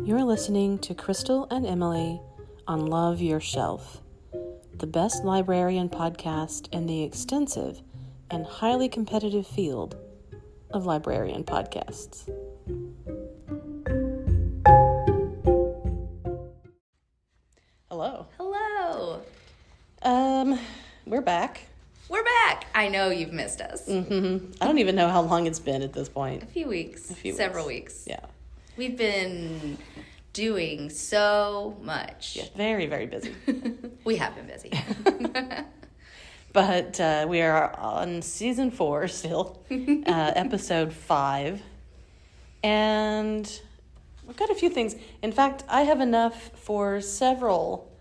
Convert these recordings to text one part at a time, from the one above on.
You're listening to Crystal and Emily on Love Your Shelf, the best librarian podcast in the extensive and highly competitive field of librarian podcasts. Hello. Hello. We're back. We're back. I know you've missed us. Mm-hmm. I don't even know how long it's been at this point. A few weeks. Several weeks. Yeah. We've been doing so much. Yeah, very, very busy. We have been busy. But we are on season 4 still, episode 5. And we've got a few things. In fact, I have enough for several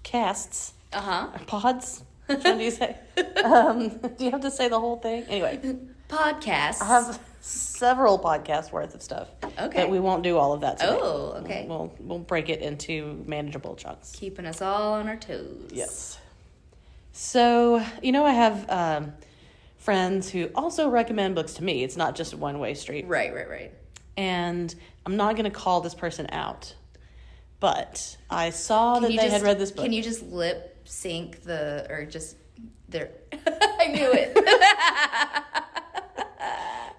casts. Pods. Which one do you say? Do you have to say the whole thing? Anyway. Podcasts. I have several podcasts worth of stuff. Okay. But we won't do all of that today. Oh, okay. We'll break it into manageable chunks. Keeping us all on our toes. Yes. So, I have friends who also recommend books to me. It's not just a one-way street. Right. And I'm not going to call this person out. But I saw that they had read this book. Can you just lip sync I knew it.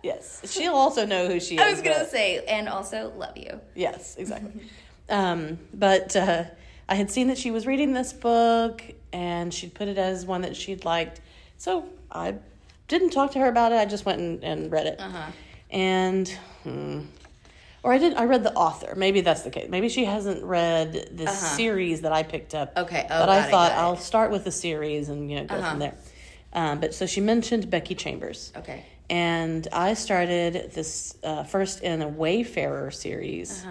Yes. She'll also know who she is. I was going to say, and also love you. Yes, exactly. But I had seen that she was reading this book, and she'd put it as one that she'd liked. So I didn't talk to her about it. I just went and read it. And, I read the author. Maybe that's the case. Maybe she hasn't read the series that I picked up. Okay. But I thought I'll start with the series and, go from there. But so she mentioned Becky Chambers. Okay. And I started this first in a Wayfarer series.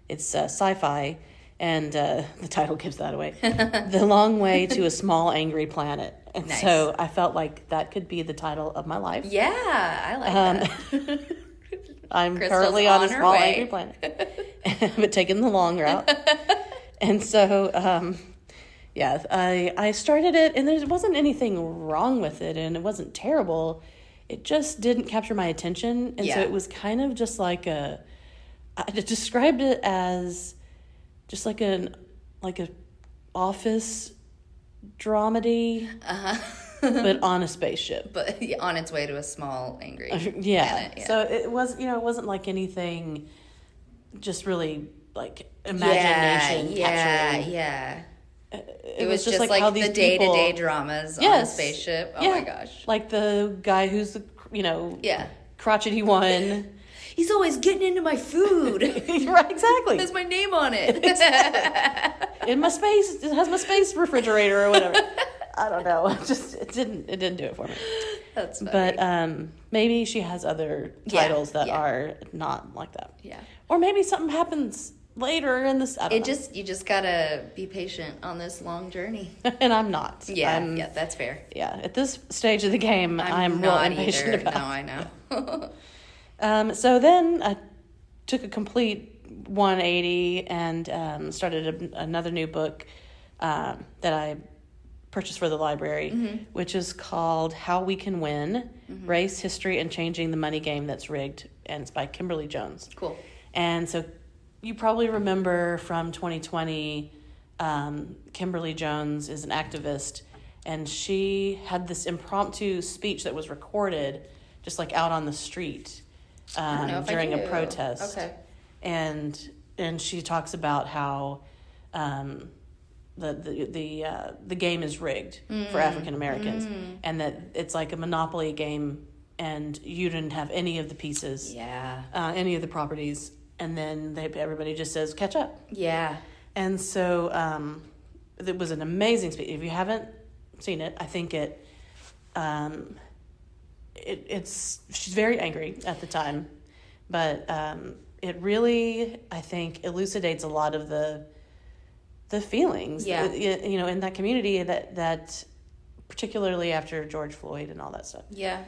It's sci-fi, and the title gives that away. The Long Way to a Small Angry Planet. And nice. So I felt like that could be the title of my life. Yeah, I like that. I'm Crystal's currently on a on her small way. angry planet, but taking the long route. And so, I started it, and there wasn't anything wrong with it, and it wasn't terrible. It just didn't capture my attention, and so it was kind of just like I described it as just like a office dramedy, but on a spaceship. But on its way to a small angry planet. Yeah. So it was, it wasn't like anything just really like imagination capturing. Yeah. It was just like how these the day-to-day people, dramas on a spaceship. Oh my gosh. Like the guy who's the, crotchety one. He's always getting into my food. Right, exactly. Has my name on it. Exactly. It has my space refrigerator or whatever. I don't know. It didn't do it for me. That's funny. But maybe she has other titles that are not like that. Yeah. Or maybe something happens later in this. I don't know. You just gotta be patient on this long journey. And I'm not. Yeah, that's fair. Yeah, at this stage of the game, I'm real not impatient either. about. No, I know. So then I took a complete 180 and started another new book that I purchased for the library, which is called How We Can Win, Race, History, and Changing the Money Game That's Rigged, and it's by Kimberly Jones. Cool. And so you probably remember from 2020, Kimberly Jones is an activist, and she had this impromptu speech that was recorded just like out on the street during a protest. Okay. And she talks about how the game is rigged for African Americans, and that it's like a Monopoly game, and you didn't have any of the pieces, any of the properties, and then everybody just says catch up. Yeah. And so it was an amazing speech. If you haven't seen it, I think she's very angry at the time, but it really, I think, elucidates a lot of the feelings, in that community that particularly after George Floyd and all that stuff. Yeah.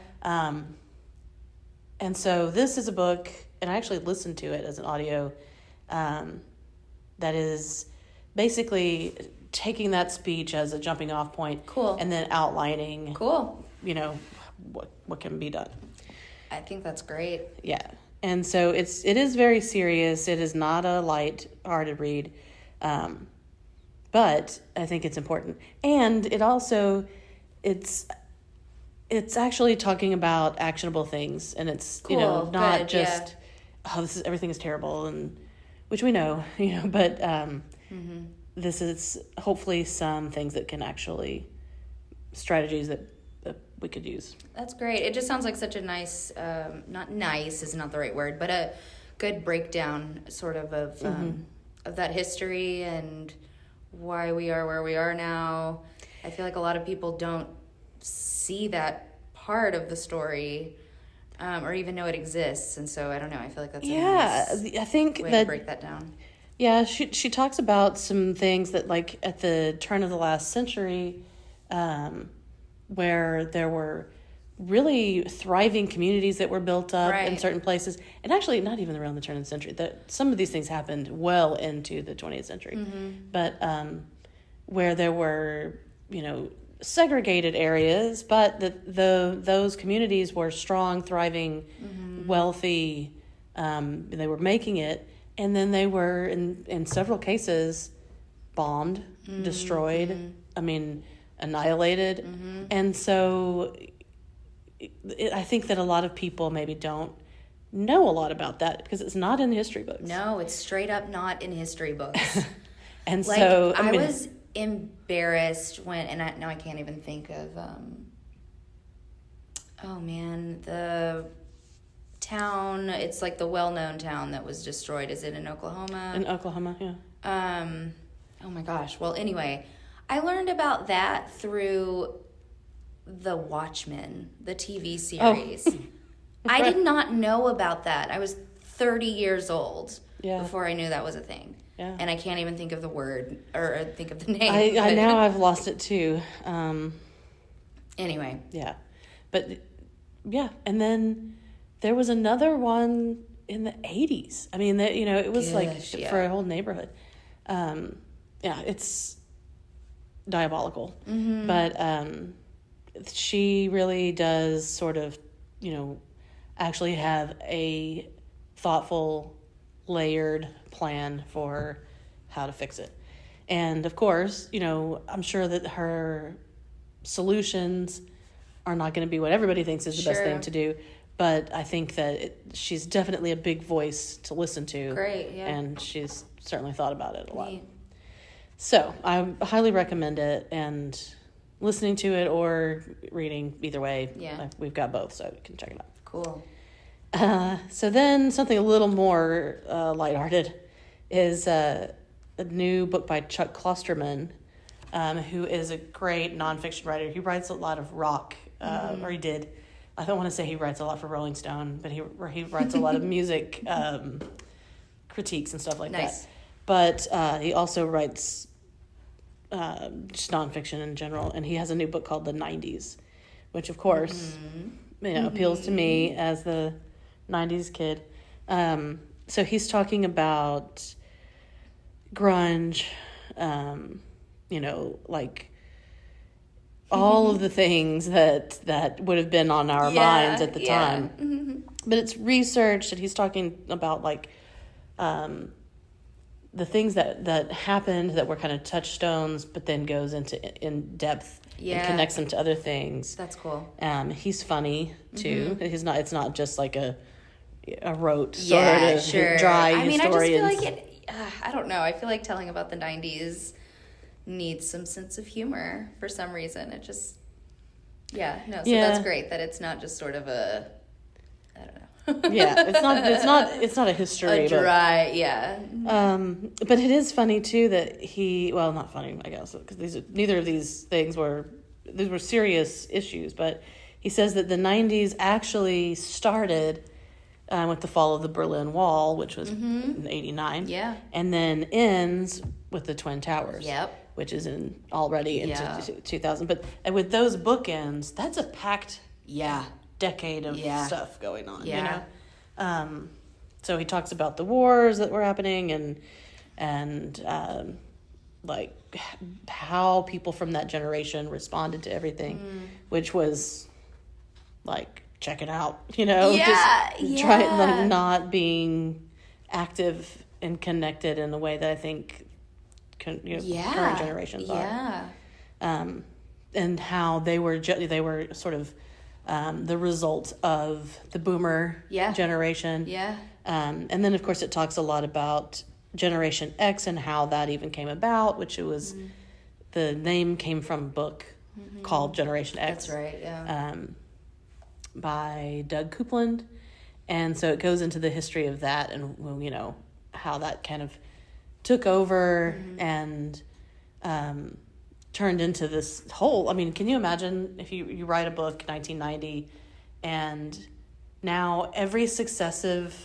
And so this is a book, and I actually listened to it as an audio, that is basically taking that speech as a jumping off point. Cool. And then outlining. Cool. What can be done. I think that's great. Yeah. And so it is very serious. It is not a light-hearted read. But I think it's important. And it also, it's actually talking about actionable things. And it's, Cool, not good, just, everything is terrible, and which we know, but this is hopefully some things that can actually, strategies that we could use. That's great. It just sounds like such a nice, not nice is not the right word, but a good breakdown sort of that history and why we are where we are now. I feel like a lot of people don't see that part of the story or even know it exists. And so I don't know. I feel like that's a nice I think way to break that down. Yeah, she talks about some things that, like, at the turn of the last century, where there were really thriving communities that were built up in certain places. And actually, not even around the turn of the century. Some of these things happened well into the 20th century. But where there were, segregated areas, but those communities were strong, thriving, wealthy. They were making it. And then they were, in several cases, bombed, destroyed, annihilated. And so I think that a lot of people maybe don't know a lot about that because it's not in the history books. No, it's straight up not in history books. And like, so... I was embarrassed when... now I can't even think of... the... town, it's like the well-known town that was destroyed. Is it in Oklahoma? In Oklahoma, yeah. Oh my gosh. Well, anyway, I learned about that through The Watchmen, the TV series. I did not know about that. I was 30 years old before I knew that was a thing. Yeah. And I can't even think of the word or think of the name. I now I've lost it too. Anyway. Yeah. But yeah, and then there was another one in the 80s. It was for a whole neighborhood. It's diabolical. But she really does sort of, actually have a thoughtful, layered plan for how to fix it. And of course, I'm sure that her solutions are not going to be what everybody thinks is the best thing to do. But I think that she's definitely a big voice to listen to. Great, yeah. And she's certainly thought about it a lot. Neat. So I highly recommend it, and listening to it or reading, either way. Yeah. We've got both, so you can check it out. Cool. So then something a little more lighthearted is a new book by Chuck Klosterman, who is a great nonfiction writer. He writes a lot of rock, or he did. I don't want to say he writes a lot for Rolling Stone, but he writes a lot of music critiques and stuff like that. But he also writes just nonfiction in general, and he has a new book called The 90s, which of course appeals to me as the 90s kid. So he's talking about grunge, like all of the things that would have been on our minds at the time. But it's researched, and he's talking about the things that happened that were kind of touchstones, but then goes into in depth and connects them to other things. That's cool. He's funny too. It's not just like a rote sort of dry historian. I just feel like it. I don't know. I feel like telling about the 90s needs some sense of humor for some reason. It just, that's great that it's not just sort of a, I don't know. It's not a history. A dry, but it is funny too that not funny, I guess, because neither of these things were serious issues. But he says that the 90s actually started with the fall of the Berlin Wall, which was in 89. Yeah. And then ends with the Twin Towers. Yep. Which is already into 2000. But with those bookends, that's a packed decade of stuff going on. Yeah. So he talks about the wars that were happening and like how people from that generation responded to everything, which was like checking out, you know, just trying, like, not being active and connected in the way that I think current generations are. And how they were sort of the result of the boomer generation. And then, of course, it talks a lot about Generation X and how that even came about, which it was, the name came from a book called Generation X. That's right, yeah. By Doug Coupland. And so it goes into the history of that and, you know, how that kind of took over and turned into this whole, I mean, can you imagine if you write a book 1990 and now every successive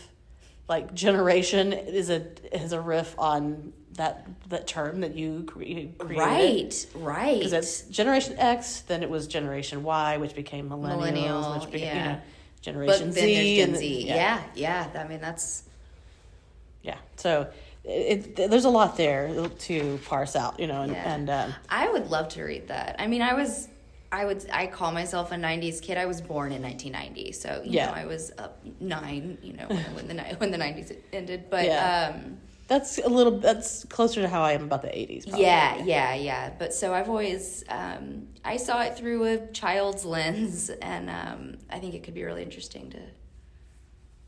like generation is a riff on that term that you created. Right. Because it's Generation X, then it was Generation Y, which became Millennials, which became, you know, Generation Z. Then there's Gen Z. Yeah. I mean, that's... Yeah. So there's a lot there to parse out, you know, and I would love to read that. I mean, I call myself a 90s kid. I was born in 1990, so you know, I was 9, you know, when the 90s ended. But that's closer to how I am about the 80s. Probably. Yeah. But so I've always I saw it through a child's lens, and I think it could be really interesting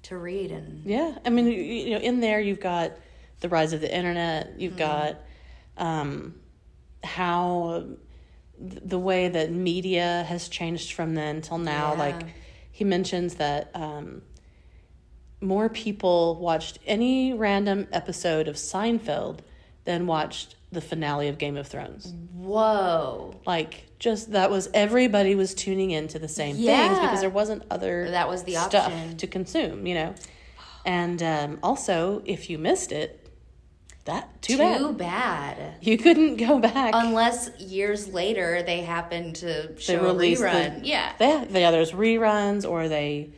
to read. And I mean, you know, in there you've got the rise of the internet. You've got how the way that media has changed from then till now. Like he mentions that more people watched any random episode of Seinfeld than watched the finale of Game of Thrones. Whoa. Like, just that was, everybody was tuning into the same things because there wasn't other that was the stuff option to consume, you know. And also, if you missed it, too bad. You couldn't go back. Unless years later they happened to show a rerun. There's reruns, or they,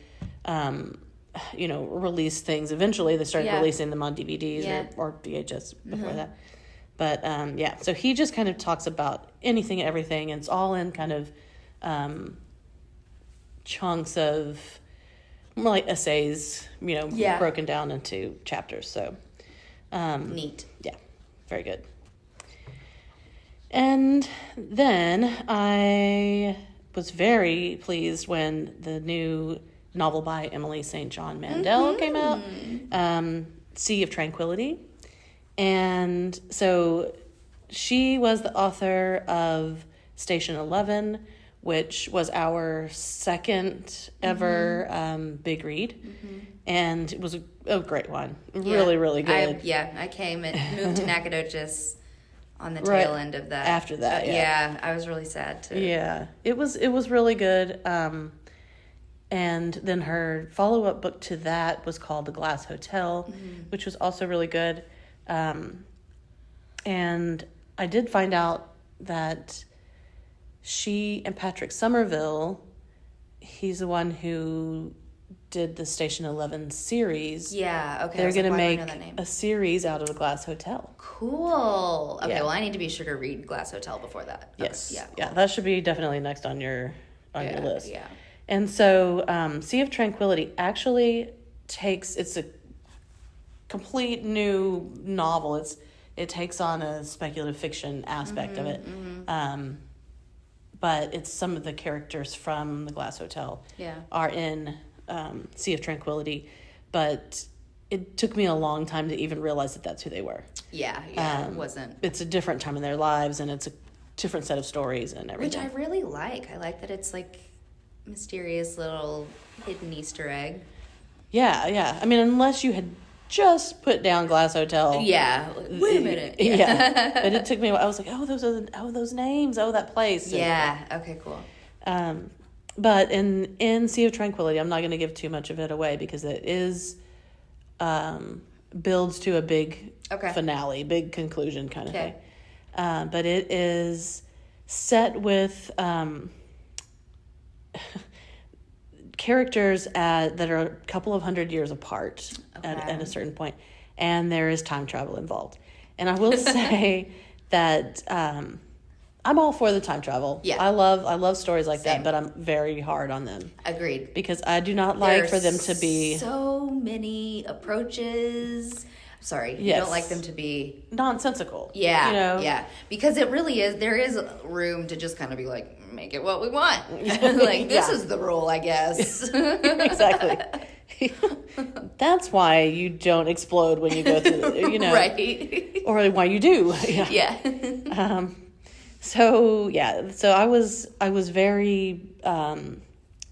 you know, release things. Eventually they started releasing them on DVDs or VHS before that. But, so he just kind of talks about anything and everything, and it's all in kind of chunks of more like essays, you know, broken down into chapters. So neat. Yeah, very good. And then I was very pleased when the new novel by Emily St. John Mandel came out, Sea of Tranquility. And so she was the author of Station 11, which was our second ever big read. And it was a great one. Really, really good. I came and moved to Nacogdoches on the tail end of that. After that, I was really sad too. Yeah, it was really good. And then her follow-up book to that was called The Glass Hotel, which was also really good. And I did find out that she and Patrick Somerville, he's the one who did the Station 11 series. Yeah, okay. They're going to make a series out of The Glass Hotel. Cool. Okay, well, I need to be sure to read Glass Hotel before that. Yes. Yeah, cool. Yeah, that should be definitely next on your list. Yeah. And so Sea of Tranquility actually it's a complete new novel. It takes on a speculative fiction aspect of it. But it's some of the characters from The Glass Hotel are in Sea of Tranquility. But it took me a long time to even realize that that's who they were. Yeah, it wasn't. It's a different time in their lives, and it's a different set of stories and everything. Which I really like. I like that it's like mysterious little hidden Easter egg. Yeah. I mean, unless you had just put down Glass Hotel. Yeah. Wait a minute. Yeah. But it took me a while. I was like, those names. Oh, that place. Yeah. Okay, cool. But in Sea of Tranquility, I'm not going to give too much of it away because it is builds to a big finale, big conclusion kind of thing. But it is set with characters that are a couple of 100 years apart at a certain point, and there is time travel involved. And I will say that I I'm all for the time travel. Yeah. I love stories like Same. that, but I'm very hard on them. Agreed. Because I do not like There for are them to be so many approaches. Sorry, you Yes. don't like them to be nonsensical. yeah, You know? yeah, because it really is. There is room to just kind of be like, make it what we want. Like this Yeah. is the rule, I guess. Exactly. That's why you don't explode when you go through, you know. Right. Or why you do. Yeah. Yeah. So I was very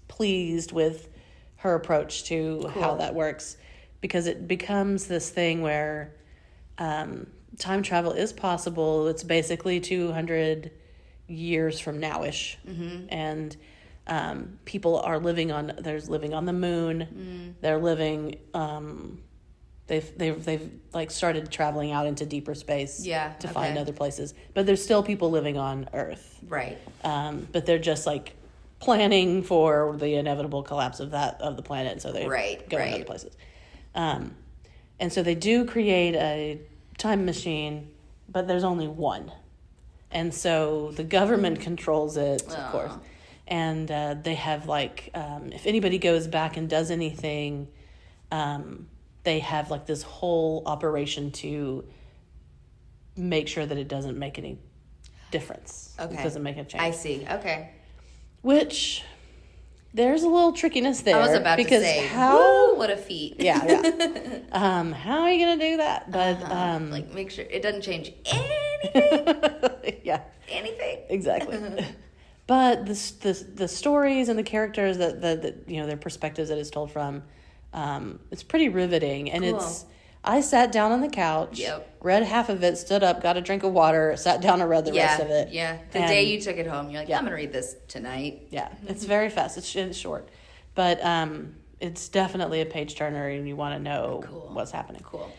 pleased with her approach to how that works, because it becomes this thing where time travel is possible. It's basically 200 years from now-ish, and people are living on the moon. They're living. They've like started traveling out into deeper space to find other places, but there's still people living on Earth. Right. But they're just like planning for the inevitable collapse of the planet, and so they go in other places. And so they do create a time machine, but there's only one, and so the government controls it, of course. And they have like if anybody goes back and does anything, they have like this whole operation to make sure that it doesn't make any difference. Okay. It doesn't make a change. I see. Okay. Which there's a little trickiness there. I was about because to say, how? woo, what a feat. Yeah. How are you gonna do that? But like make sure it doesn't change anything. yeah, Anything. exactly. But the stories and the characters that their perspectives that it's told from, it's pretty riveting, and Cool. I sat down on the couch, read half of it, stood up, got a drink of water, sat down and read the rest of it. Yeah. The day you took it home, you're like, I'm gonna read this tonight. Yeah, it's very fast. It's short, but it's definitely a page turner, and you want to know what's happening. Cool.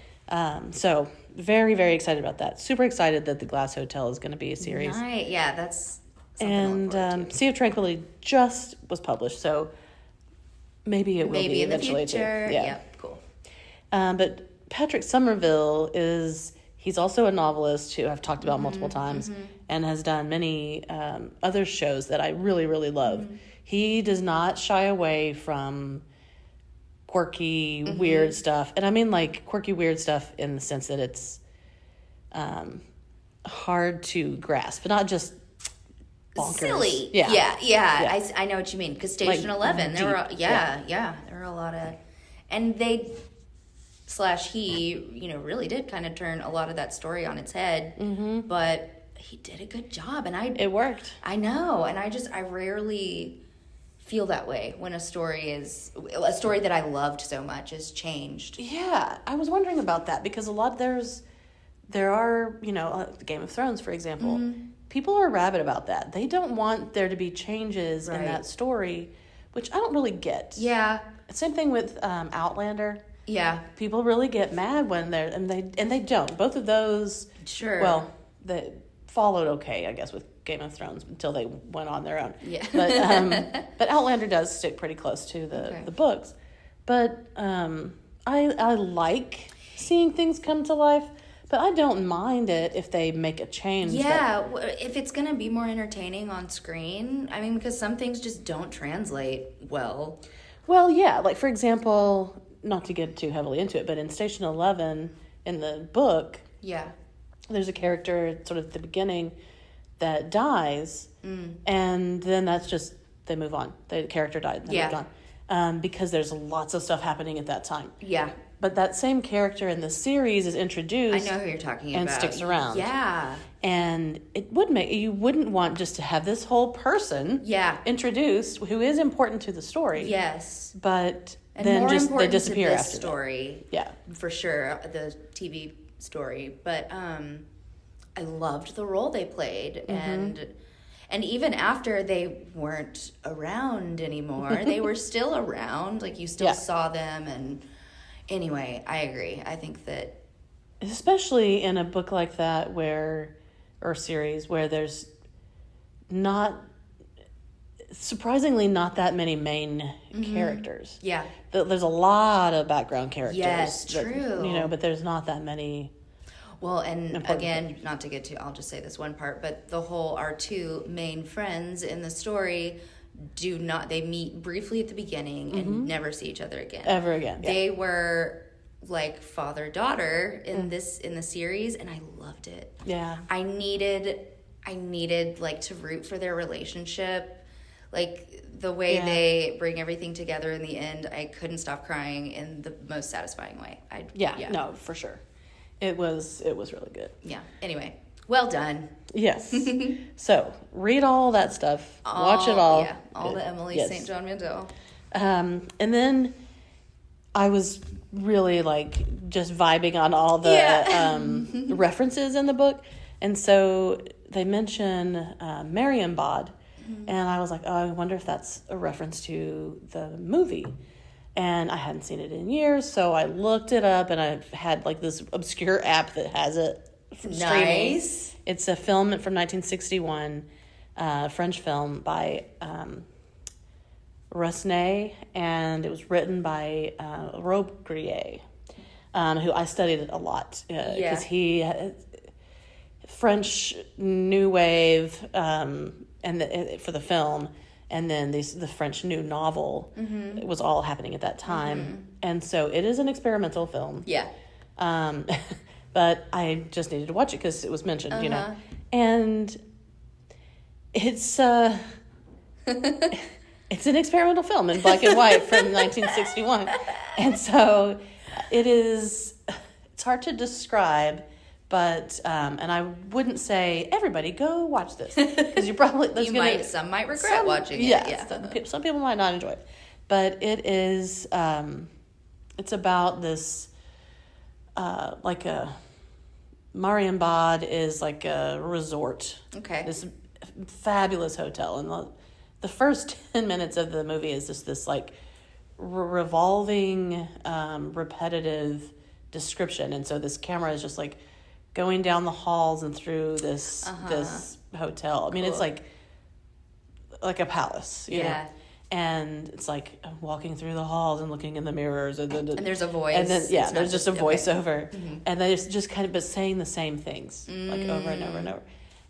So very, very excited about that. Super excited that the Glass Hotel is going to be a series. Nice. Yeah, that's something to look forward to. Sea of Tranquility just was published, so maybe it will be in the eventually future. too. Yeah, cool. But Patrick Somerville he's also a novelist who I've talked about multiple times and has done many other shows that I really, really love. He does not shy away from quirky, weird stuff. And I mean like quirky, weird stuff in the sense that it's hard to grasp, but not just bonkers. Silly. Yeah. I know what you mean. Because Station Like, 11, there were deep. there were a lot of, and they he really did kind of turn a lot of that story on its head. But he did a good job, and it worked. I know, and I rarely feel that way when a story that I loved so much is changed. Yeah, I was wondering about that because there are Game of Thrones, for example. People are rabid about that. They don't want there to be changes in that story, which I don't really get. Yeah. Same thing with Outlander. Yeah. People really get mad when they don't. Both of those. Sure. Well, they followed okay, I guess, with Game of Thrones until they went on their own. Yeah. But Outlander does stick pretty close to the books. But I like seeing things come to life. But I don't mind it if they make a change. Yeah, if it's going to be more entertaining on screen. I mean, because some things just don't translate well. Well, yeah. Like, for example, not to get too heavily into it, but in Station 11, in the book, there's a character sort of at the beginning that dies, and then that's just, they move on. The character died, and they moved on. Because there's lots of stuff happening at that time. Yeah. But that same character in the series is introduced. I know who you're talking and about. sticks around. Yeah. And it would you wouldn't want just to have this whole person introduced who is important to the story. Yes. But and then more just they important disappear to this after story. that. Yeah. For sure, the TV story. But I loved the role they played, and even after they weren't around anymore, they were still around. Like you still saw them, and anyway, I agree. I think that especially in a book like that or series where there's surprisingly not that many main characters. Yeah. There's a lot of background characters. Yes, true. But there's not that many. Well, and important again, characters. not to get to, I'll just say this one part, but our two main friends in the story they meet briefly at the beginning and never see each other again. Ever again. Yeah. They were like father-daughter in the series, and I loved it. Yeah. I needed like to root for their relationship. Like the way they bring everything together in the end, I couldn't stop crying in the most satisfying way. No, for sure. It was really good. Yeah. Anyway, well done. Yes. So read all that stuff. Watch it all. Yeah. All the Emily St. John Mandel. And then I was really like just vibing on all the references in the book. And so they mention Marienbad. And I was like, oh, I wonder if that's a reference to the movie. And I hadn't seen it in years, so I looked it up, and I had like this obscure app that has it from streaming. Nice. It's a film from 1961, French film by Resnais, and it was written by Robbe-Grillet, who I studied a lot because he French New Wave for the film. And then the French New Novel was all happening at that time. And so it is an experimental film. Yeah. But I just needed to watch it because it was mentioned, you know. And it's it's an experimental film in black and white from 1961. And so it's hard to describe. But and I wouldn't say everybody go watch this because you probably some might regret watching it. Yeah, some people might not enjoy it, but it is it's about this like a Marienbad is like a resort. Okay. This fabulous hotel, and the first 10 minutes of the movie is just this like revolving repetitive description, and so this camera is just like going down the halls and through this hotel. I mean, it's like a palace, you know? And it's like I'm walking through the halls and looking in the mirrors, and there's a voice, and then there's just a voiceover, and they're just kind of saying the same things like over and over and over,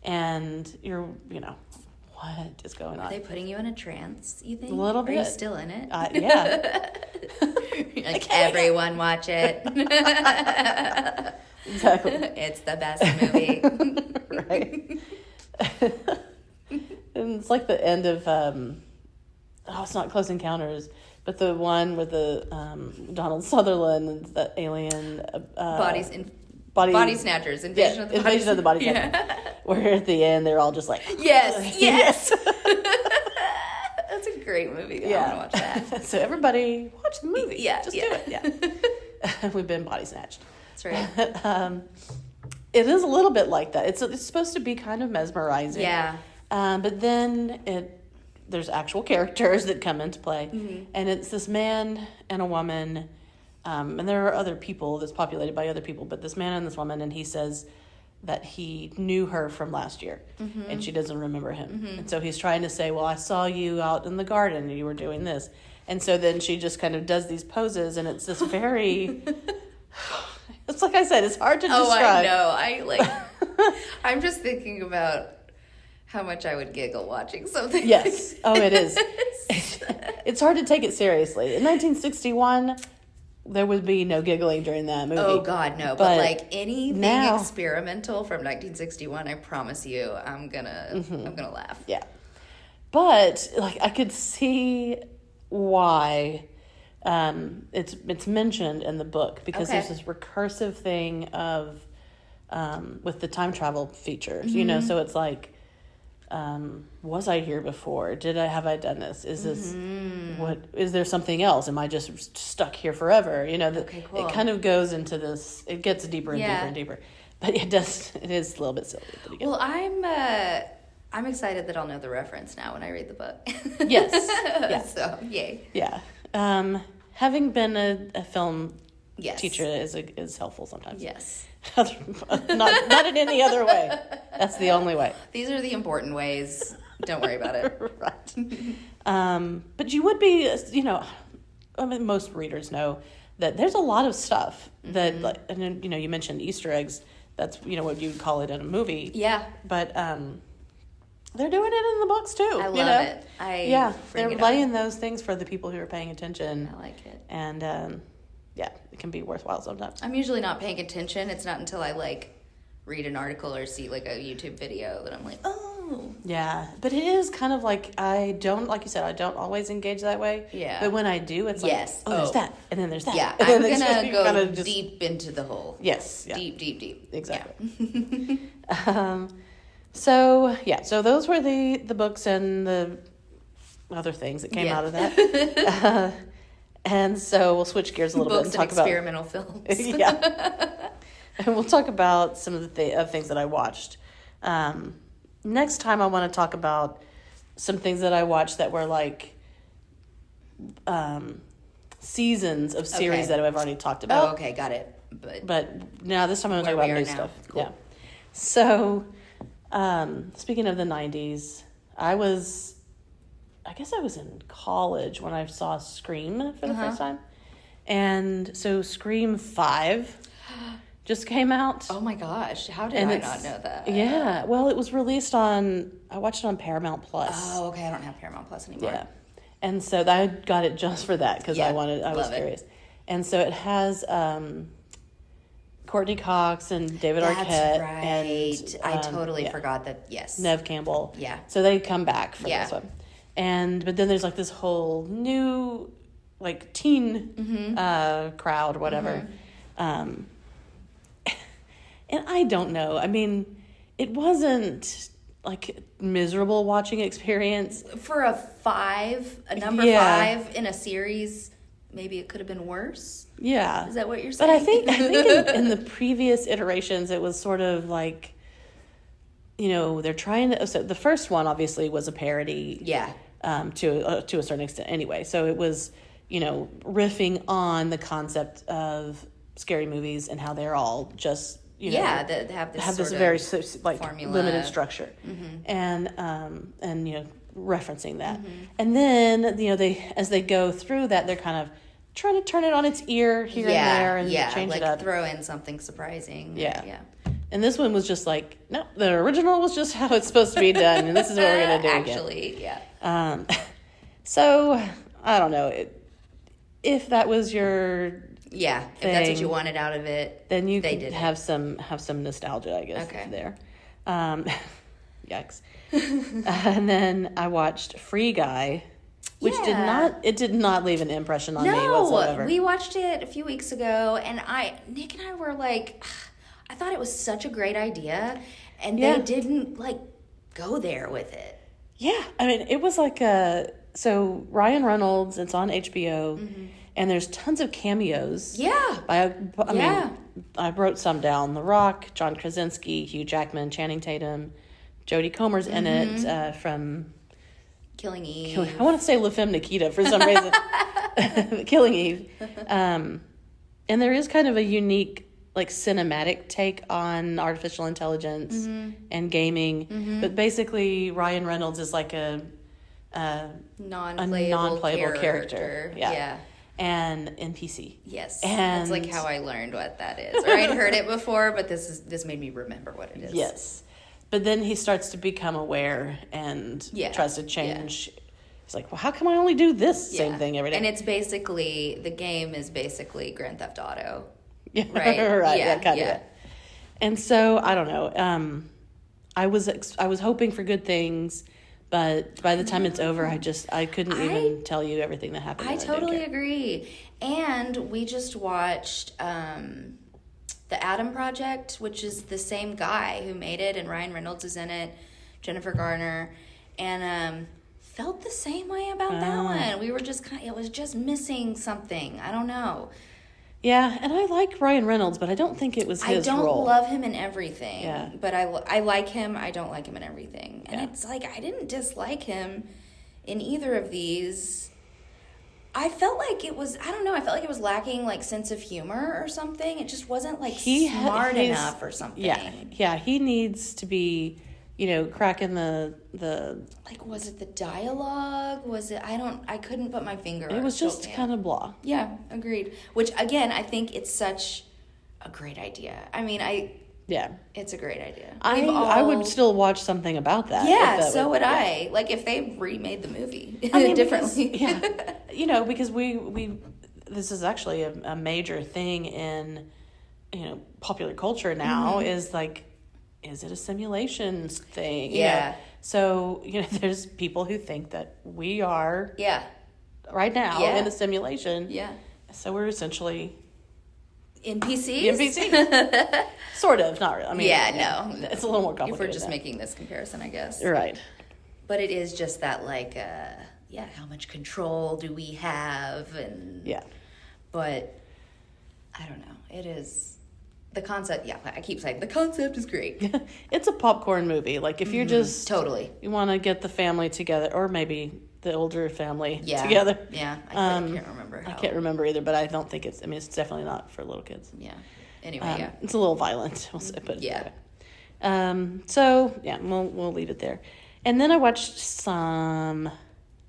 and you're what is going on? Are they putting you in a trance, you think? A little bit. Are you still in it? Yeah. Like, everyone watch it. Exactly. It's the best movie. Right. And it's like the end of it's not Close Encounters, but the one with the Donald Sutherland and the alien Body Snatchers. Invasion of the Body Snatchers. Yeah. Where at the end they're all just like yes. That's a great movie. I want to watch that. So everybody watch the movie. Yeah. Just do it. Yeah. We've been body snatched. That's right. It is a little bit like that. It's supposed to be kind of mesmerizing. Yeah. But then there's actual characters that come into play, and it's this man and a woman, and there are other people that's populated by other people, but this man and this woman, and he says that he knew her from last year, and she doesn't remember him. And so he's trying to say, well, I saw you out in the garden and you were doing this. And so then she just kind of does these poses, and it's this very... It's like I said, it's hard to describe. Oh, I know. I'm just thinking about how much I would giggle watching something. Yes. Oh, it is. It's hard to take it seriously. In 1961, there would be no giggling during that movie. Oh, God, no. But like anything experimental from 1961, I promise you, I'm gonna laugh. Yeah. But like I could see why it's mentioned in the book, because there's this recursive thing of with the time travel features, so it's like, was I here before? Have I done this? Is this is there something else? Am I just stuck here forever? Okay, cool. It kind of goes into this, it gets deeper and deeper and deeper, but it is a little bit silly at the beginning. Well, I'm excited that I'll know the reference now when I read the book. Yes. Yeah. So, yay. Yeah. Having been a film teacher is helpful sometimes. Yes. not in any other way. That's the only way. These are the important ways. Don't worry about it. Right. But you would be, I mean, most readers know that there's a lot of stuff that, like, and then, you mentioned Easter eggs that's what you'd call it in a movie. Yeah. But they're doing it in the books too. I love it. They're laying those things for the people who are paying attention. I like it. And it can be worthwhile sometimes. I'm usually not paying attention. It's not until I read an article or see a YouTube video that I'm like, oh. Yeah, but it is kind of like I don't always engage that way. Yeah. But when I do, it's there's that, and then there's that. Yeah, and I'm gonna go deep into the hole. Yes. Yeah. Deep. Exactly. Yeah. So those were the books and the other things that came out of that. And so we'll switch gears a little bit and talk about experimental films. Yeah. And we'll talk about some of the things that I watched. Next time I want to talk about some things that I watched that were seasons of series that I've already talked about. Oh, okay, got it. But now this time I'm going to talk about new stuff. Cool. Yeah. So, speaking of the 90s, I guess I was in college when I saw Scream for the first time. And so Scream 5 just came out. Oh my gosh, how did I not know that? Yeah, well, it was released I watched it on Paramount Plus. Oh, okay, I don't have Paramount Plus anymore. Yeah. And so I got it just for that because I was curious. And so it has Courtney Cox and David Arquette. That's right. And, I totally forgot that, yes. Nev Campbell. Yeah. So they come back for this one. But then there's this whole new teen crowd, whatever. Mm-hmm. And I don't know. I mean, it wasn't miserable watching experience. For a number 5 in a series, maybe it could have been worse. Yeah. Is that what you're saying? But I think in the previous iterations, it was sort of they're trying to. So the first one obviously was a parody. Yeah. To a certain extent, anyway. So it was, riffing on the concept of scary movies and how they're all just. That have this very formula. limited structure, mm-hmm. and referencing that, mm-hmm. and then as they go through that, they're kind of trying to turn it on its ear here and there and change it up, throw in something surprising. Yeah. And this one was just no, the original was just how it's supposed to be done, and this is what we're gonna do actually, again. Yeah. So I don't know if that was your. Yeah, if that's what you wanted out of it, then you could have some nostalgia, I guess, there. Yikes. And then I watched Free Guy, which did not leave an impression on me whatsoever. We watched it a few weeks ago, and Nick and I were I thought it was such a great idea, and they didn't go there with it. Yeah, I mean, it was so Ryan Reynolds, it's on HBO. Mm-hmm. And there's tons of cameos. Yeah. I mean, I wrote some down. The Rock, John Krasinski, Hugh Jackman, Channing Tatum, Jodie Comer's in it from... Killing Eve. I want to say La Femme Nikita for some reason. Killing Eve. And there is kind of a unique, cinematic take on artificial intelligence and gaming. Mm-hmm. But basically, Ryan Reynolds is a non-playable character. Yeah. And NPC. Yes. And that's how I learned what that is. Or I'd heard it before, but this made me remember what it is. Yes. But then he starts to become aware and tries to change. Yeah. He's well, how come I only do this same thing every day? And it's the game is basically Grand Theft Auto. Yeah. Right? Right. Yeah, kind of. And so, I don't know. I was hoping for good things. But by the time it's over, I couldn't even tell you everything that happened. I totally agree. And we just watched The Adam Project, which is the same guy who made it, and Ryan Reynolds is in it, Jennifer Garner, and felt the same way about that one. We were just it was just missing something. I don't know. Yeah, and I like Ryan Reynolds, but I don't think it was his role. I don't love him in everything. Yeah. But I like him. I don't like him in everything. And it's I didn't dislike him in either of these. I felt it was, I don't know, I felt it was lacking sense of humor or something. It just wasn't smart enough or something. Yeah, he needs to be, cracking the was it the dialogue? Was it, I couldn't put my finger on it. It was just kind of blah. Yeah, agreed. Which, again, I think it's such a great idea. I mean, Yeah. It's a great idea. I would still watch something about that. Yeah, so would I. Like, if they remade the movie differently. Because we this is actually a major thing in, popular culture now, is like, is it a simulation thing? Yeah. So, there's people who think that we are right now in a simulation. Yeah. So we're essentially NPCs? Sort of, not really. I mean, no. It's a little more complicated. If we're just making this comparison, I guess. Right. But it is just that, like, how much control do we have? And but I don't know. It is the concept. Yeah, I keep saying the concept is great. It's a popcorn movie. Like, if you're just totally, you want to get the family together, or maybe the older family together. Yeah, I can't remember. I can't remember either, but I don't think it's. I mean, it's definitely not for little kids. Yeah. Anyway, it's a little violent. We'll say, but So we'll leave it there, and then I watched some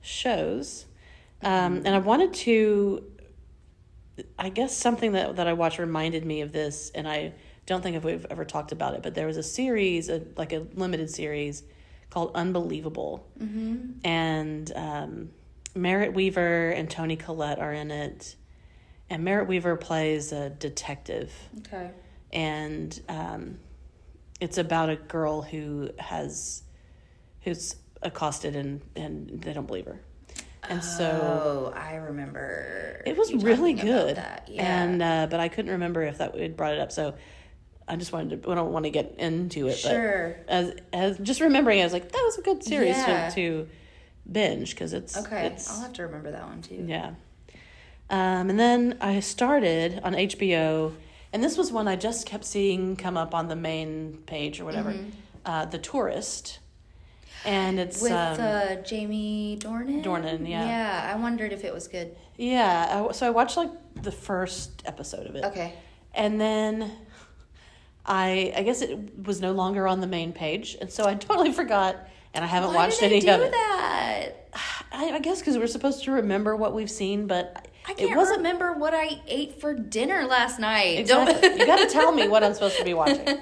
shows, and I wanted to. I guess something that I watched reminded me of this, and I don't think if we've ever talked about it, but there was a series, like a limited series, called Unbelievable, and Merritt Weaver and Toni Collette are in it, and Merritt Weaver plays a detective. Okay. And it's about a girl who's accosted and they don't believe her. And so I remember it was really good. Yeah. And but I couldn't remember if that would brought it up. So I just I don't want to get into it. Sure. But as just remembering, I was like, that was a good series to binge because it's okay. I'll have to remember that one too. Yeah. And then I started on HBO, and this was one I just kept seeing come up on the main page or whatever. The Tourist. And it's with Jamie Dornan. Dornan, yeah. Yeah, I wondered if it was good. Yeah, so I watched like the first episode of it. Okay. And then I guess it was no longer on the main page, and so I totally forgot, and I haven't watched any of it. Why did they do that? I guess because we're supposed to remember what we've seen, but I can't remember what I ate for dinner last night. Exactly. You got to tell me what I'm supposed to be watching.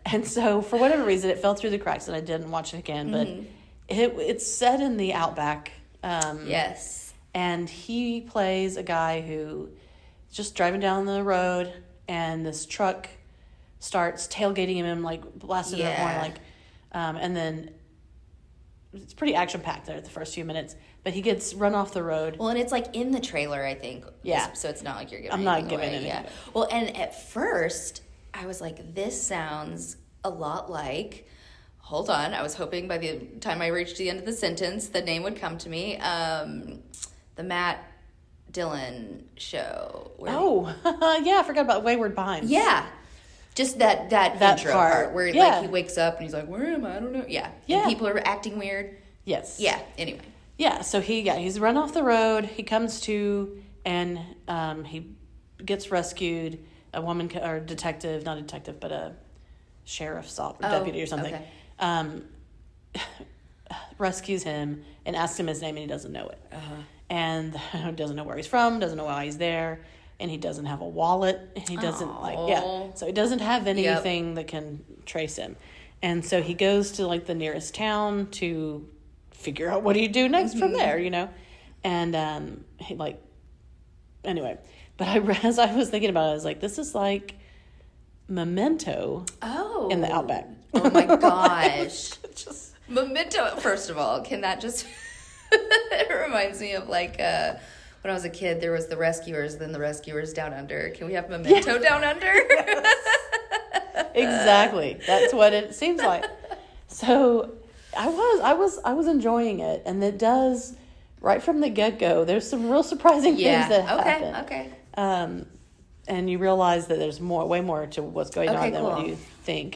And so, for whatever reason, it fell through the cracks, and I didn't watch it again. But it's set in the Outback. Yes. And he plays a guy who is just driving down the road, and this truck starts tailgating him, like blasting the horn, like, and then it's pretty action packed there the first few minutes. But he gets run off the road. Well, and it's like in the trailer, I think. Yeah. So it's not like you're giving. I'm not giving anything. Yeah. Well, and at first, I was like, this sounds a lot like, hold on, I was hoping by the time I reached the end of the sentence, the name would come to me, the Matt Dillon show. Yeah, I forgot about Wayward Pines. Yeah. Just that intro part where like he wakes up and he's like, where am I? I don't know. Yeah. Yeah. And people are acting weird. Yes. Yeah. Anyway. Yeah, so he's run off the road. He comes to, and he gets rescued. A woman, or detective, not a detective, but a sheriff's deputy or something, rescues him and asks him his name, and he doesn't know it. And doesn't know where he's from, doesn't know why he's there, and he doesn't have a wallet, and he doesn't, so he doesn't have anything that can trace him. And so he goes to, like, the nearest town to figure out what do you do next from there, And, he, like, anyway... But as I was thinking about it, I was like, this is like Memento in the Outback. Oh, my gosh. Memento, first of all, can that just... It reminds me of, like, when I was a kid, there was The Rescuers, then The Rescuers Down Under. Can we have Memento Down Under? Exactly. That's what it seems like. So I was enjoying it, and it does... Right from the get-go, there's some real surprising things that happen. Okay. And you realize that there's way more to what's going on than what you think,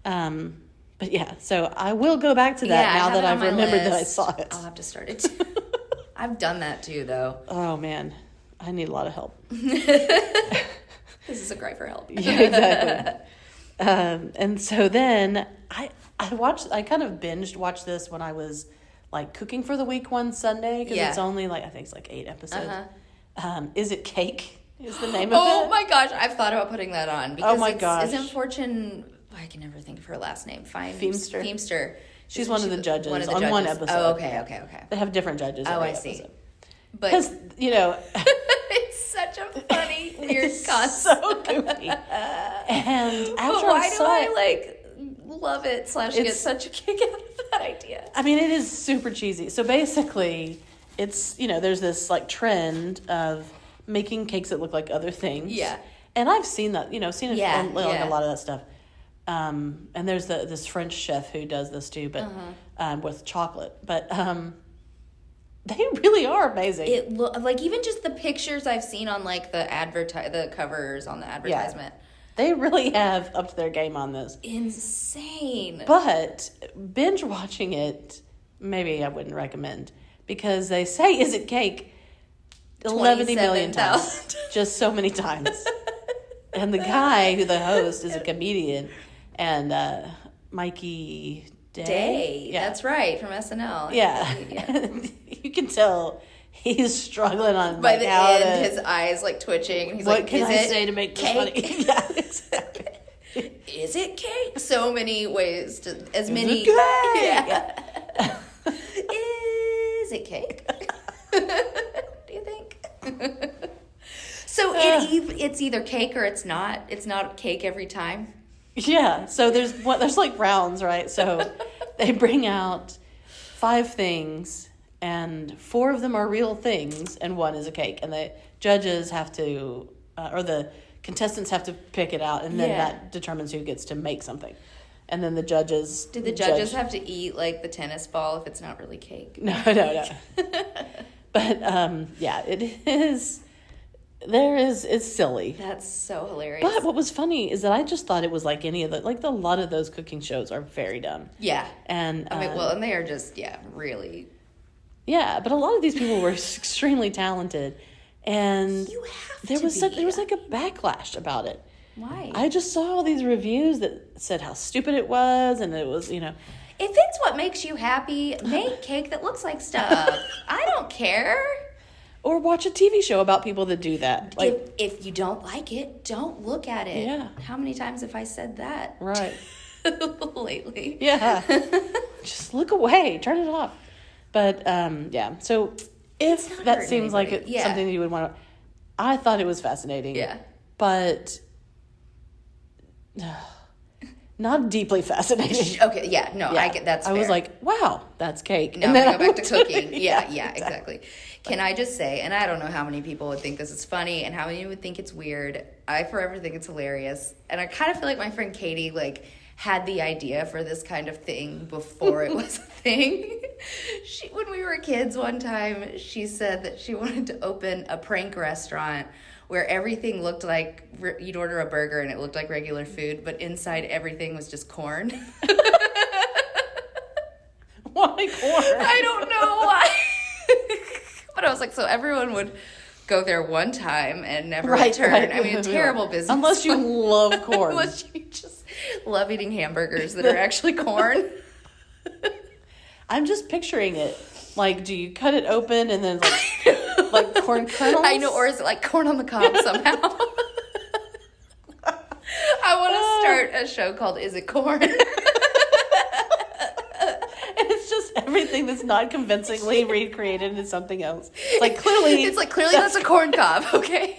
But yeah, so I will go back to that now that I've remembered that I saw it. I'll have to start it too. I've done that too, though. Oh man, I need a lot of help. This is a cry for help. Yeah, exactly. And so then I kind of watched this when I was like cooking for the week one Sunday, because it's only like, I think it's like 8 episodes. Is It Cake? is the name of it. Oh my gosh, I've thought about putting that on. Because my gosh. Isn't Fortune, I can never think of her last name. Feimster. She's Isn't one she of the judges one on one episode. Oh, okay. They have different judges. Oh, every I see. episode. But Because, it's such a funny, weird concept. so goofy. And after Why I saw it, love it / get such a kick out of that idea? I mean, it is super cheesy. So basically, it's, there's this like trend of making cakes that look like other things. Yeah. And I've seen that, seen it on like yeah. a lot of that stuff. And there's this French chef who does this too, but with chocolate. But they really are amazing. It like even just the pictures I've seen on like the covers on the advertisement. Yeah. They really have upped their game on this. Insane. But binge watching it, maybe I wouldn't recommend, because they say, "Is it cake?" 11 million times, just so many times. And the guy the host is a comedian, and Mikey Day. Yeah. That's right, from SNL. Yeah. You can tell he's struggling on by the end, his eyes like twitching. He's what like, can I say to make this funny? Yeah, exactly. Is it cake? So many ways to many. Yeah. Is it cake? Do you think? So it's either cake or it's not. It's not cake every time. Yeah. So there's like rounds, right? So they bring out 5 things, and 4 of them are real things, and 1 is a cake. And the judges have to, or the contestants have to pick it out, and then that determines who gets to make something. And then the judges. Did the judges have to eat like the tennis ball if it's not really cake? No. But yeah, it is. It's silly. That's so hilarious. But what was funny is that I just thought it was like any of a lot of those cooking shows are very dumb. Yeah. And I mean, and they are just really. Yeah, but a lot of these people were extremely talented, and you have there to was be. there was like a backlash about it. Why? I just saw all these reviews that said how stupid it was, and it was If it's what makes you happy, make cake that looks like stuff. I don't care. Or watch a TV show about people that do that. Like, if you don't like it, don't look at it. Yeah. How many times have I said that? Right. Lately. Yeah. Just look away. Turn it off. But, yeah. So, if that seems like something that you would want to... I thought it was fascinating. Yeah. But... not deeply fascinating. Okay, yeah, no, Yeah. I get that's fair. I was like, wow, that's cake. No, and then I go back to looked at cooking. it. Yeah, exactly. Can I just say, and I don't know how many people would think this is funny and how many would think it's weird. I forever think it's hilarious. And I kind of feel like my friend Katie, had the idea for this kind of thing before it was a thing. When we were kids one time, she said that she wanted to open a prank restaurant where everything looked like you'd order a burger and it looked like regular food, but inside everything was just corn. Why corn? I don't know why. But I was like, so everyone would go there one time and never return. Right. I mean, terrible business. Unless you love corn. Unless you just love eating hamburgers that are actually corn. I'm just picturing it. Like, do you cut it open and then like corn kernels? I know, or is it like corn on the cob somehow? I want to start a show called Is It Corn? It's just everything that's not convincingly recreated into something else. It's clearly that's a corn cob, okay?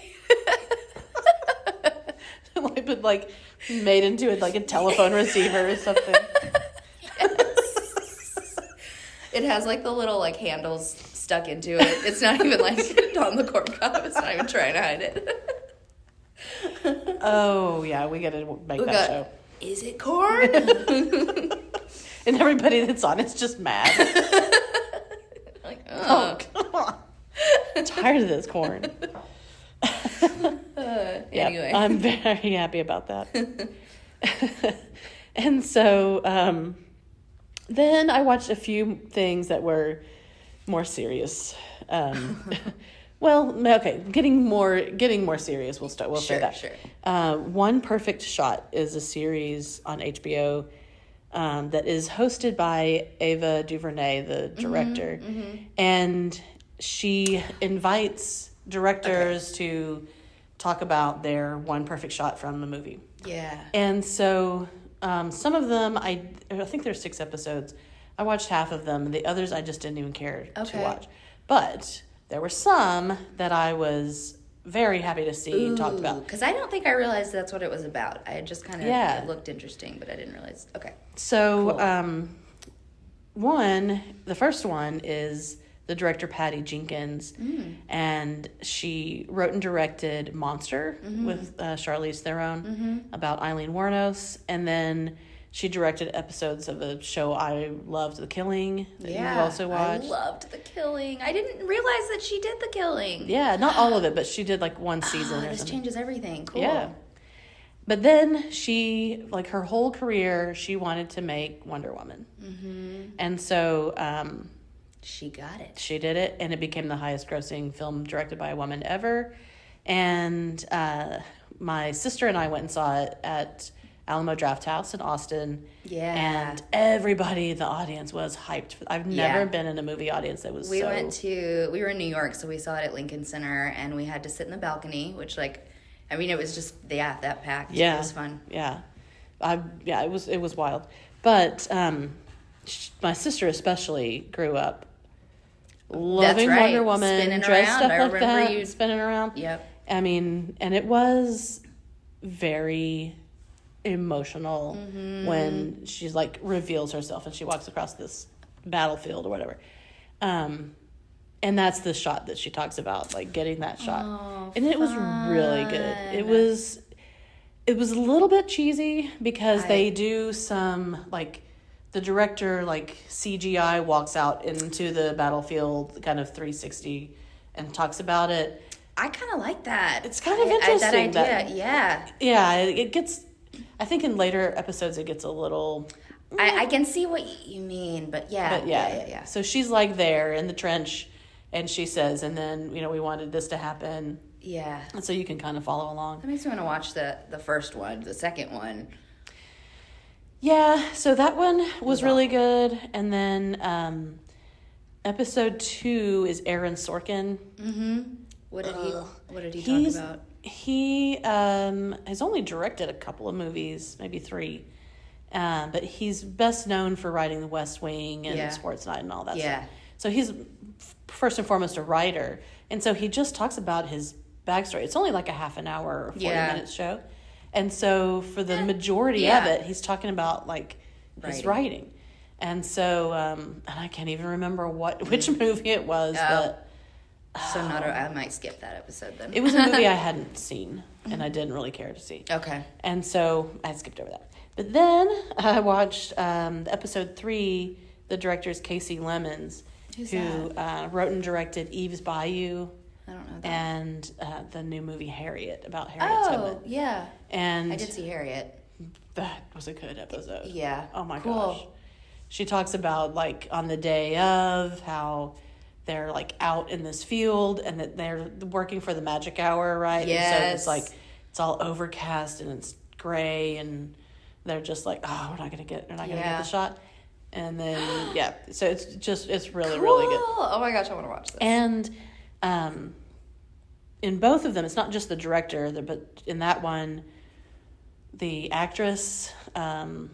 but made into it like a telephone receiver or something. Yes. It has the little handles stuck into it. It's not even on the corn cob. It's not even trying to hide it. Oh yeah, we gotta make that show. Is it corn? And everybody that's on it's just mad. Oh, come on. I'm tired of this corn. Anyway. I'm very happy about that. And so then I watched a few things that were more serious. Well, okay, getting more serious. We'll say that. Sure. One Perfect Shot is a series on HBO that is hosted by Ava DuVernay, the director, and she invites directors to talk about their one perfect shot from the movie. Yeah. And so some of them, I think there's 6 episodes. I watched half of them. The others I just didn't even care to watch. But there were some that I was very happy to see and talked about. Because I don't think I realized that's what it was about. I just kind of it looked interesting, but I didn't realize. Okay. So the first one is the director Patty Jenkins, and she wrote and directed Monster with Charlize Theron about Eileen Wuornos, and then she directed episodes of a show I loved, The Killing, that you've also watched. I loved The Killing. I didn't realize that she did The Killing. Yeah, not all of it, but she did like one season. This changes everything. Cool. Yeah. But then she, like her whole career, she wanted to make Wonder Woman. And so she got it. She did it, and it became the highest grossing film directed by a woman ever. And my sister and I went and saw it at Alamo Drafthouse in Austin. Yeah. And everybody in the audience was hyped. I've never been in a movie audience that was we were in New York, so we saw it at Lincoln Center, and we had to sit in the balcony, which it was just, that packed. Yeah. It was fun. Yeah. It was wild. But my sister especially grew up loving Wonder Woman, spinning dressed around. up like that, spinning around. Yep. I mean, and it was very emotional when she's like reveals herself and she walks across this battlefield or whatever. And that's the shot that she talks about, like getting that shot. And it was really good. It was a little bit cheesy because they do some, like, the director, like, CGI walks out into the battlefield kind of 360 and talks about it. I kind of like that. It's kind of interesting. That idea, Yeah, it gets, I think in later episodes it gets a little... I can see what you mean, but yeah. So she's like there in the trench, and she says, and then, we wanted this to happen. Yeah. And so you can kind of follow along. That makes me want to watch the first one, the second one. Yeah, so that one was really good. And then episode 2 is Aaron Sorkin. What did he talk about? He has only directed a couple of movies, maybe 3. But he's best known for writing The West Wing and Sports Night and all that stuff. So he's first and foremost a writer. And so he just talks about his backstory. It's only like a half an hour or 40 minutes show. And so for the majority of it, he's talking about like his writing. And so, and I can't even remember which movie it was, but... So I might skip that episode then. It was a movie I hadn't seen, and I didn't really care to see. Okay. And so I skipped over that. But then I watched episode 3, the director is Casey Lemons, who wrote and directed Eve's Bayou. I don't know that. And the new movie Harriet, about Harriet Tubman. Oh, yeah. And I did see Harriet. That was a good episode. Yeah. Oh my gosh. She talks about, like, on the day of how they're, like, out in this field and that they're working for the magic hour, right? Yes. And so it's like, it's all overcast and it's gray and they're just like, oh, we're not going to get the shot. And then, so it's really, really good. Oh my gosh, I want to watch this. And in both of them, it's not just the director, but in that one, the actress who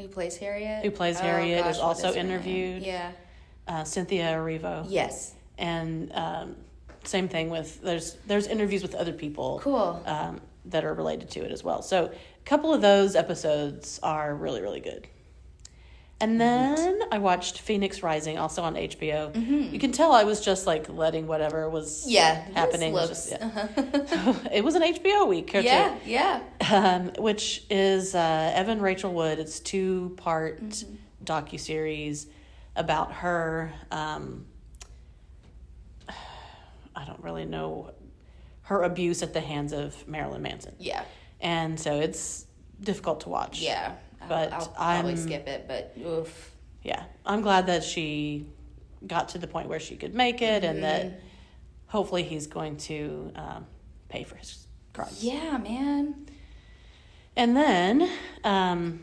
plays Harriet is also interviewed. Yeah. Cynthia Erivo. Yes. And same thing with there's interviews with other people. Cool. That are related to it as well. So a couple of those episodes are really, really good. And then I watched Phoenix Rising, also on HBO. You can tell I was just like letting whatever was happening. It was an HBO week. Which is Evan Rachel Wood. It's 2-part docuseries about her. I don't really know her abuse at the hands of Marilyn Manson. Yeah. And so it's difficult to watch. Yeah. But I'll probably skip it, but oof. Yeah. I'm glad that she got to the point where she could make it and that hopefully he's going to pay for his crimes. Yeah, man. And then, a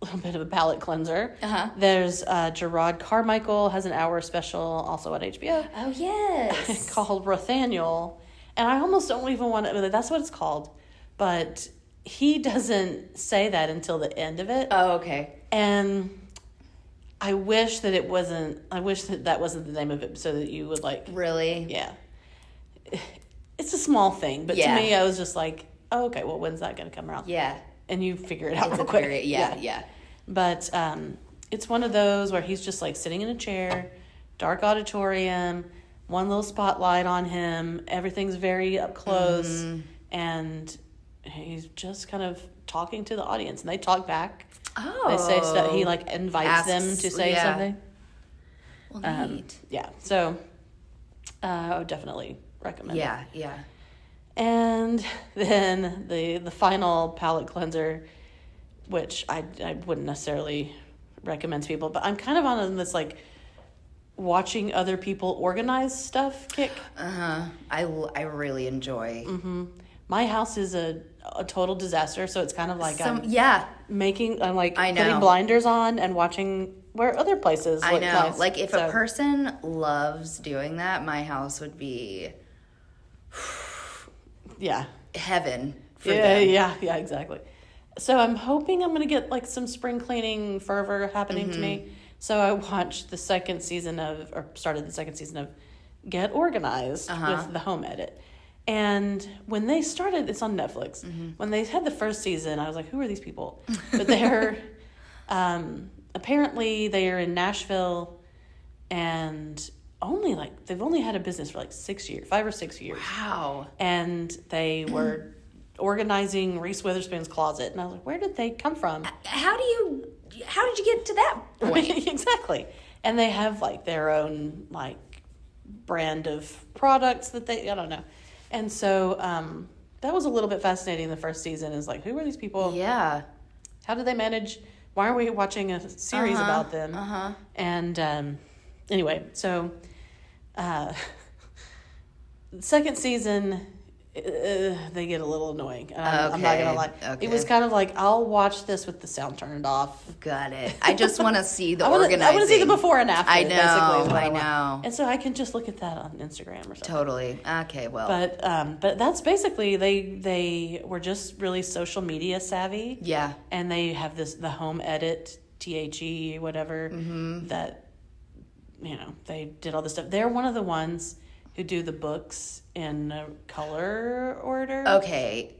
little bit of a palate cleanser. There's Gerard Carmichael has an hour special also on HBO. Oh, yes. Called Rothaniel. And I almost don't even want to, that's what it's called. But he doesn't say that until the end of it. Oh, okay. And I wish that that wasn't the name of it so that you would like. Really? Yeah. It's a small thing, but to me, I was just like, oh, okay, well, when's that going to come around? Yeah. And you figure it out real quick. Yeah. But it's one of those where he's just like sitting in a chair, dark auditorium, one little spotlight on him. Everything's very up close. And he's just kind of talking to the audience. And they talk back. Oh. They say stuff. He like invites them to say something. Well, neat. Yeah. So I would definitely recommend it. Yeah. And then the final palate cleanser, which I wouldn't necessarily recommend to people, but I'm kind of on this like watching other people organize stuff kick. I really enjoy. My house is a total disaster, so it's kind of like I'm I know. putting blinders on and watching where other places I look know. nice. Like if a person loves doing that, my house would be heaven for them. Yeah, exactly. So I'm hoping I'm going to get like some spring cleaning fervor happening to me. So I watched started the second season of Get Organized with the home edit. And when they started, it's on Netflix. When they had the first season, I was like, who are these people? But they're, apparently they are in Nashville and they've only had a business for like 5 or 6 years. Wow. And they were organizing Reese Witherspoon's closet. And I was like, where did they come from? How did you get to that point? Exactly. And they have like their own like brand of products I don't know. And so that was a little bit fascinating the first season is like, who are these people? Yeah. How did they manage? Why are we watching a series about them? And anyway, so second season, they get a little annoying. I'm not going to lie. Okay. It was kind of like, I'll watch this with the sound turned off. Got it. I just want to see the organizing. I want to see the before and after. I know. Basically, I know. And so I can just look at that on Instagram or something. Totally. Okay. Well. But that's basically they were just really social media savvy. Yeah. And they have the home edit THE whatever that they did all this stuff. They're one of the ones who do the books in color order. Okay.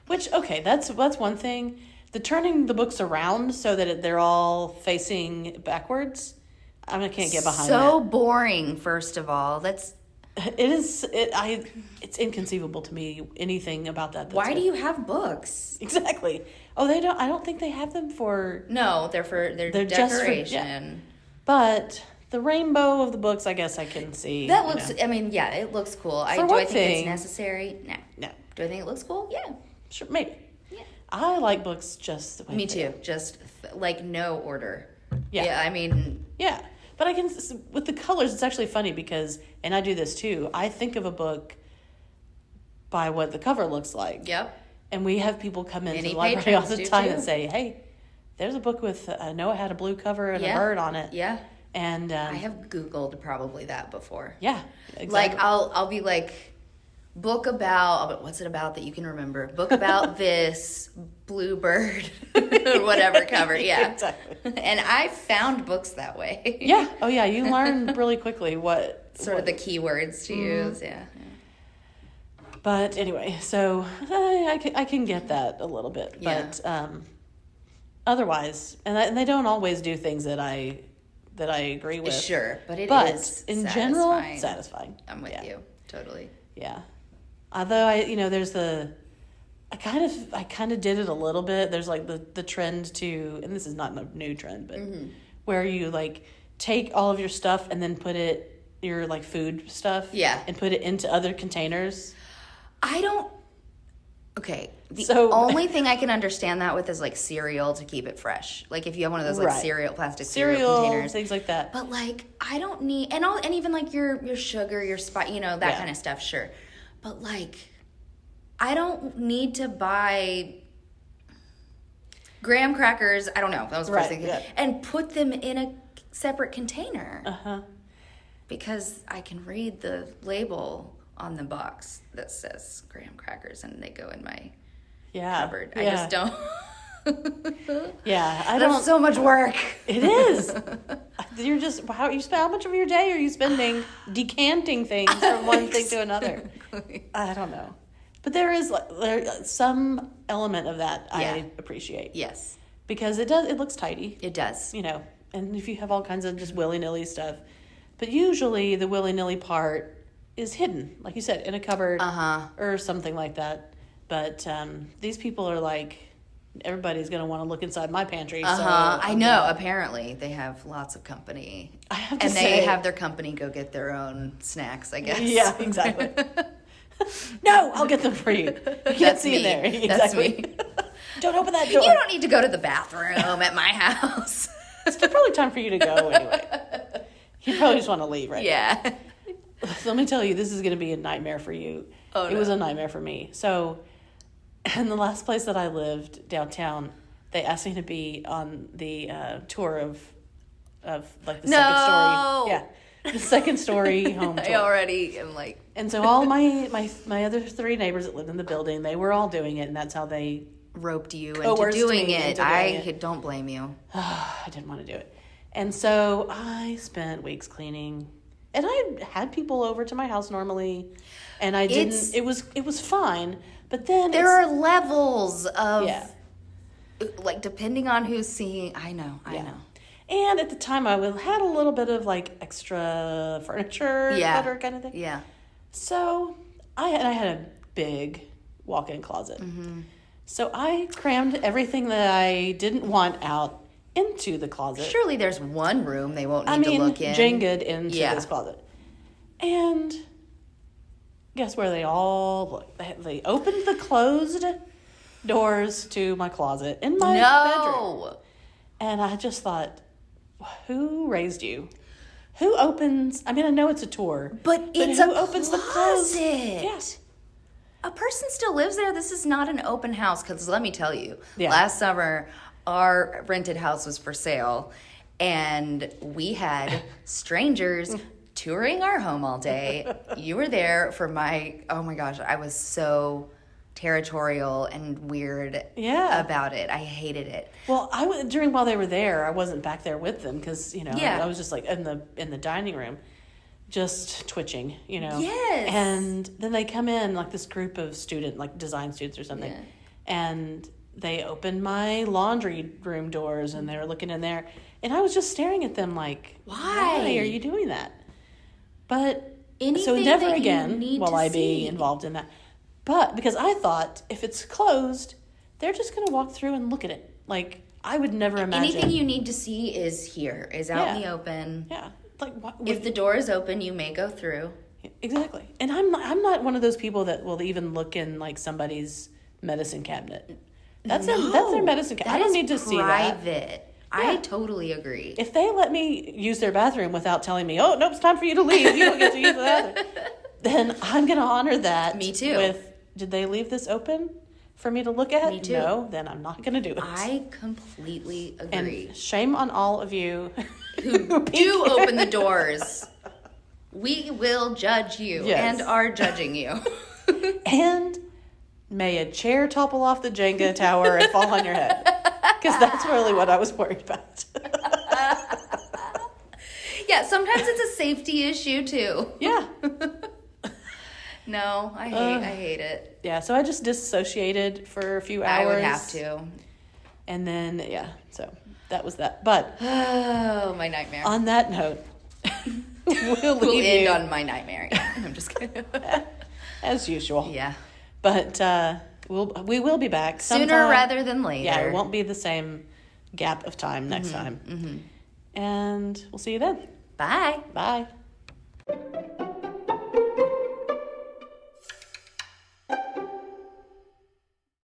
That's one thing. The turning the books around so that they're all facing backwards, I can't get behind that. So boring, first of all. It's inconceivable to me, anything about that. Why do you have books? Exactly. Oh, they don't. I don't think they have them for. No, they're for their decoration. But the rainbow of the books, I guess I can see. That looks. I mean, yeah, it looks cool. Do I think it's necessary? No. Do I think it looks cool? Yeah. Sure, maybe. Yeah. I like books just the way. Me too. Just like no order. Yeah. Yeah. I mean. Yeah, but I can with the colors. It's actually funny because, and I do this too. I think of a book by what the cover looks like. Yep. And we have people come into the library all the time and say, "Hey, there's a book with Noah had a blue cover and a bird on it." Yeah. And I have Googled probably that before. Yeah, exactly. Like I'll be like, book about what's it about that you can remember? Book about this bluebird, whatever cover. Yeah, exactly. And I found books that way. Yeah. Oh yeah, you learn really quickly what the keywords to use. Yeah. But anyway, so I can get that a little bit, but otherwise, and they don't always do things that I agree with. Sure, but in general, satisfying. I'm with you totally. Yeah, although there's I kind of did it a little bit. There's like the trend to, and this is not a new trend, but where you like take all of your stuff and then put your like food stuff, and put it into other containers. Okay, the only thing I can understand that with is like cereal to keep it fresh. Like if you have one of those like plastic cereal containers, things like that. But like I don't need and even like your sugar, your spice, that kind of stuff, sure. But like I don't need to buy graham crackers. I don't know. That was the first thing. Yeah. And put them in a separate container. Because I can read the label on the box that says graham crackers, and they go in my Yeah. cupboard. Yeah. I just don't. Yeah, I That's don't. so much work. It is. You're just how much of your day are you spending decanting things from one thing to another? I don't know, but there some element of that Yeah. I appreciate. Yes, Because it looks tidy, it does. and if you have all kinds of just willy-nilly stuff, but usually the willy-nilly part is hidden, like you said, in a cupboard or something like that. But these people are like, everybody's going to want to look inside my pantry. So I know. Apparently, they have lots of company. I have to and say, they have their company go get their own snacks, I guess. Yeah, exactly. No, I'll get them for you. You can't see in there. Exactly. That's me. Don't open that door. You don't need to go to the bathroom at my house. It's probably time for you to go anyway. You probably just want to leave, right? Yeah. So let me tell you, this is going to be a nightmare for you. Oh, It was a nightmare for me. So, in the last place that I lived downtown, they asked me to be on the tour of like the second story. Yeah, the second story home tour. I already am like. And so all my other three neighbors that lived in the building, they were all doing it, and that's how they Roped you into coerced doing me it. into doing it. Don't blame you. I didn't want to do it. And so I spent weeks cleaning. And I had people over to my house normally, and I didn't. It was fine, but then There are levels of, Yeah. like, depending on who's seeing. I know. And at the time, I had a little bit of like extra furniture, clutter kind of thing. Yeah. So I had a big walk-in closet. Mm-hmm. So I crammed everything that I didn't want out into the closet. Surely there's one room they won't need to look in. Jengaed into this closet. And guess where they all looked? They opened the closed doors to my closet in my bedroom. And I just thought, who raised you? Who opens? I mean, I know it's a tour, but it's who a opens the closed? closet. Yes. A person still lives there. This is not an open house. Because let me tell you, Yeah. last summer, our rented house was for sale. And we had strangers touring our home all day. You were there for oh my gosh, I was so territorial and weird about it. I hated it. Well, while they were there, I wasn't back there with them because, I was just like in the dining room. Just twitching, Yes. And then they come in, like this group of like design students or something. Yeah. And they opened my laundry room doors and they were looking in there. And I was just staring at them like, why are you doing that? But, so never again will I be involved in that. But, because I thought if it's closed, they're just going to walk through and look at it. Like, I would never imagine. Anything you need to see is out in the open. Yeah. Like, if the door is open, you may go through. Exactly. And I'm not one of those people that will even look in like somebody's medicine cabinet. That's their medicine cabinet. I don't need to see that. Private. I totally agree. If they let me use their bathroom without telling me, oh, nope, it's time for you to leave. You don't get to use the bathroom. Then I'm going to honor that. Me too. Did they leave this open for me to look at? Me too. No, then I'm not going to do it. I completely agree. And shame on all of you who do open the doors. We will judge you and are judging you. And may a chair topple off the Jenga tower and fall on your head. Because that's really what I was worried about. Yeah, sometimes it's a safety issue too. Yeah. No, I hate it. Yeah, so I just disassociated for a few hours. I would have to. And then, so that was that. But oh, my nightmare. On that note, we'll end on my nightmare. Yeah, I'm just kidding. As usual. Yeah. But we will be back sooner rather than later. Yeah, it won't be the same gap of time next time. Mm-hmm. And we'll see you then. Bye. Bye.